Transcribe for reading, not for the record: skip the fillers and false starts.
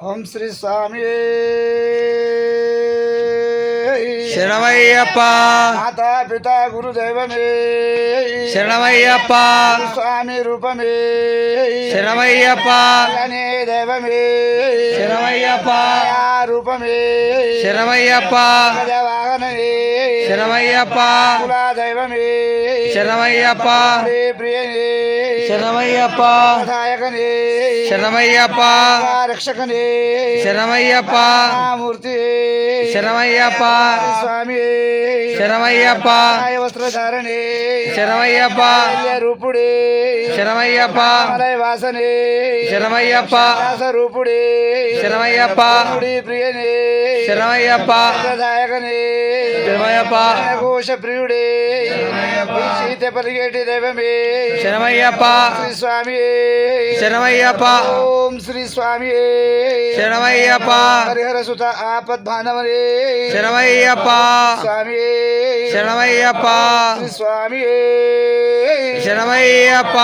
ఓం శ్రీ స్వామి శరణమయ్యప్ప మాతా పిత గురుదైవమే శరణమయ్యప్ప స్వామి రూపమే శరణమయ్యప్ప అనే దైవమే శరణమయ్యప్ప రూపమే శరణమయ్యప్ప వాహనే శరణమయ్యప్ప కుల దైవమే శరణమయ్యప్ప ప్రియనే శరణమయ్యప్ప నాయకనే శరణమయ్యప్ప రక్షకనే శరణమయ్యప్ప మూర్తి శరణమయ్యప్ప స్వామి శరణమయ్యప్ప వస్త్రధారణే శరణమయ్యప్ప రూపుడే శరణమయ్యప్ప వాసనే శరణమయ్యప్ప రూపుడే శరణమయ్యప్ప ప్రియనే శరణమయ్యప్ప దాయకనే శరణమయ్యప్ప ఘోష ప్రియుడే సీత పరిగేటి దైవమే శరణమయ్యప్ప శ్రీ స్వామి శరణమయ్యప్ప ఓం శ్రీ స్వామి శరణమయ్యప్ప హరిహర సుత ఆపద్భానవరే శరణమయ్యప్ప స్వామి శరణమయ్యప్ప శ్రీ స్వామి శరణమయ్యప్ప